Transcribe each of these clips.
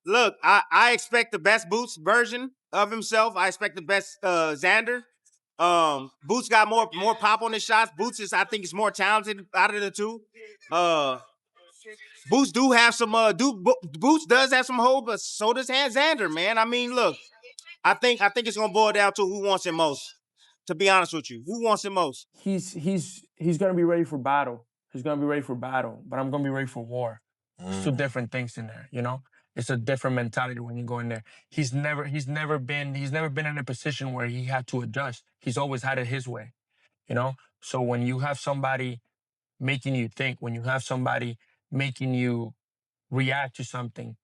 Look, I expect the best Boots version of himself. I expect the best Xander. Boots got more pop on his shots. Boots is, I think, is more talented out of the two. Uh, Boots do have some Boots does have some hold, but so does Xander, man. I mean, look, I think it's gonna boil down to who wants it most. To be honest with you, who wants it most? He's gonna be ready for battle. He's gonna be ready for battle, but I'm gonna be ready for war. It's two different things in there, you know. It's a different mentality when you go in there. He's never been in a position where he had to adjust. He's always had it his way, you know. So when you have somebody making you think, when you have somebody making you react to something,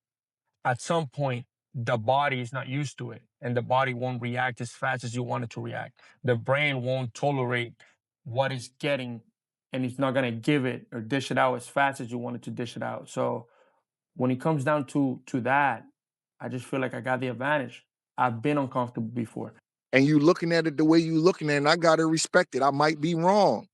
at some point the body is not used to it and the body won't react as fast as you want it to react. The brain won't tolerate what it's getting and it's not going to give it or dish it out as fast as you want it to dish it out. So when it comes down to that, I just feel like I got the advantage. I've been uncomfortable before. And you looking at it the way you looking at it, and I gotta respect it. I might be wrong.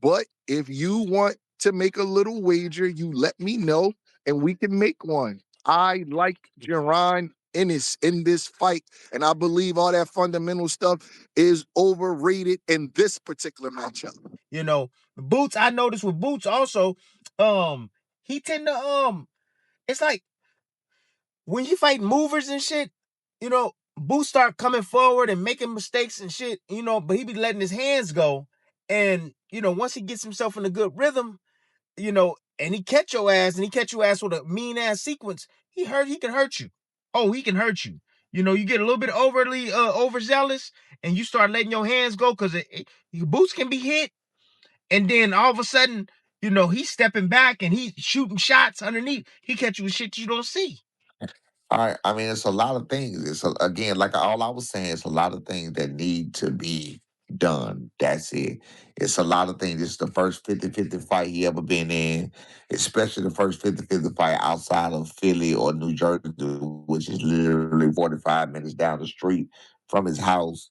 But if you want to make a little wager, you let me know and we can make one. I like Jaron Ennis in this fight, and I believe all that fundamental stuff is overrated in this particular matchup. You know, Boots. I noticed with Boots also. He tend to It's like when you fight movers and shit, Boots start coming forward and making mistakes and shit, but he be letting his hands go. And, once he gets himself in a good rhythm, and he catch your ass and he catch your ass with a mean ass sequence, he can hurt you. Oh, he can hurt you. You get a little bit overly overzealous and you start letting your hands go because your Boots can be hit. And then all of a sudden, he's stepping back and he's shooting shots underneath. He catch you with shit you don't see. All right. I mean, it's a lot of things. Again, like all I was saying, it's a lot of things that need to be done. That's it. It's a lot of things. It's the first 50-50 fight he ever been in, especially the first 50-50 fight outside of Philly or New Jersey, which is literally 45 minutes down the street from his house.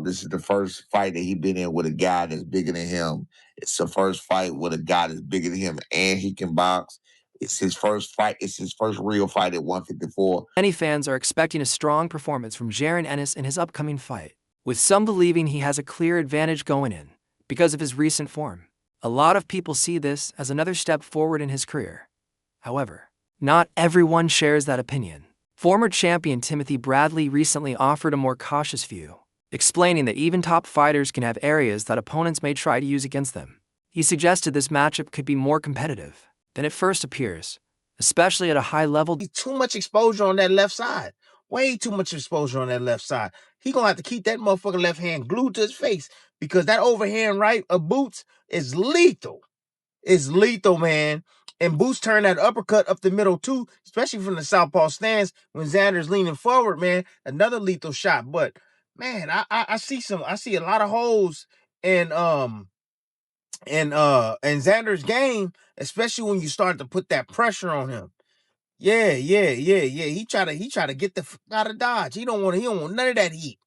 This is the first fight that he been in with a guy that's bigger than him. It's the first fight with a guy that's bigger than him and he can box. It's his first fight. It's his first real fight at 154. Many fans are expecting a strong performance from Jaron Ennis in his upcoming fight, with some believing he has a clear advantage going in because of his recent form. A lot of people see this as another step forward in his career. However, not everyone shares that opinion. Former champion Timothy Bradley recently offered a more cautious view, explaining that even top fighters can have areas that opponents may try to use against them. He suggested this matchup could be more competitive than it first appears, especially at a high level. Too much exposure on that left side. Way too much exposure on that left side. He gonna have to keep that motherfucking left hand glued to his face because that overhand right of Boots is lethal. It's lethal, man. And Boots turned that uppercut up the middle too, especially from the southpaw stance when Xander's leaning forward, man. Another lethal shot. But man, I see a lot of holes in and Xander's game, especially when you start to put that pressure on him. Yeah. He try to get the fuck out of Dodge. He don't want none of that heat.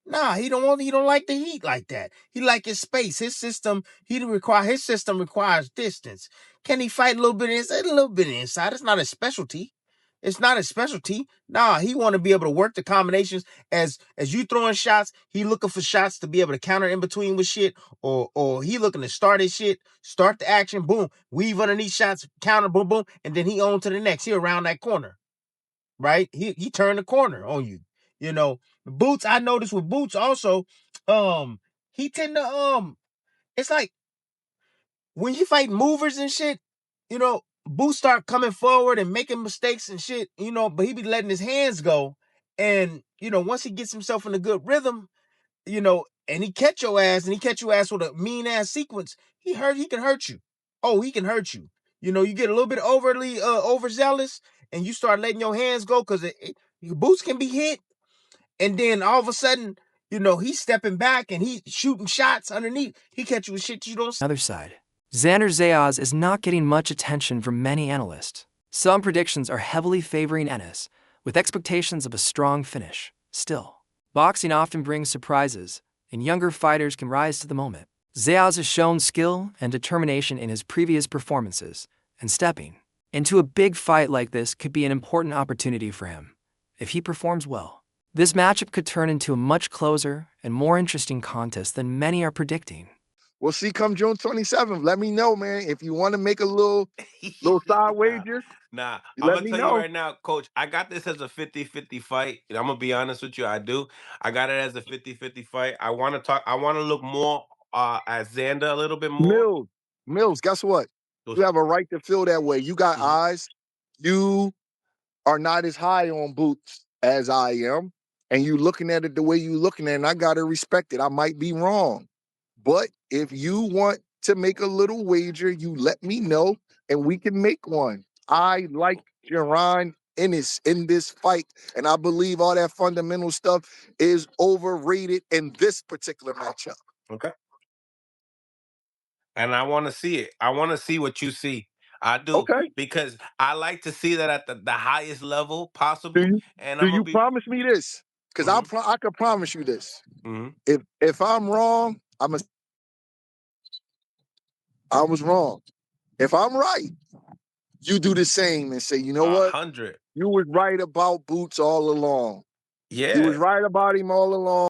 Nah, he don't like the heat like that. He like his space. His system requires distance. Can he fight a little bit inside? A little bit inside. It's not a specialty. It's not a specialty. Nah, he want to be able to work the combinations as you throwing shots. He looking for shots to be able to counter in between with shit, or he looking to start his shit, start the action, boom, weave underneath shots, counter, boom, boom, and then he on to the next. He around that corner, right? He turned the corner on you. Boots. I noticed with Boots also, he tend to it's like when you fight movers and shit, Boo start coming forward and making mistakes and shit, but he be letting his hands go. And, once he gets himself in a good rhythm, and he catch your ass and he catch your ass with a mean ass sequence, he can hurt you. Oh, he can hurt you. You get a little bit overly overzealous and you start letting your hands go because your boots can be hit. And then all of a sudden, he's stepping back and he's shooting shots underneath. He catch you with shit you don't see. Other side, Xander Zayas is not getting much attention from many analysts. Some predictions are heavily favoring Ennis, with expectations of a strong finish. Still, boxing often brings surprises, and younger fighters can rise to the moment. Zayas has shown skill and determination in his previous performances, and stepping Into a big fight like this could be an important opportunity for him, if he performs well. This matchup could turn into a much closer and more interesting contest than many are predicting. We'll see come June 27th. Let me know, man. If you want to make a little side wager, Nah, you I'm let gonna me tell you know. right now, coach, I got this as a 50-50 fight. And I'm gonna be honest with you, I do. I got it as a 50-50 fight. I want to look more at Xander a little bit more. Mills, guess what? Those- You have a right to feel that way. You got Mhm. eyes. You are not as high on boots as I am. And you looking at it the way you looking at it, and I gotta respect it. I might be wrong. But if you want to make a little wager, you let me know and we can make one. I like Jaron Ennis in this fight, and I believe all that fundamental stuff is overrated in this particular matchup. Okay. And I want to see it. I want to see what you see. I do Okay. because I like to see that at the highest level Do possible. you And do I'm gonna you be. promise me this? Because Hmm. I could promise you this. Hmm. If I'm wrong, I was wrong. If I'm right, you do the same and say, you know A what? hundred. You was right about Boots all along. You was Yeah. right about him all along.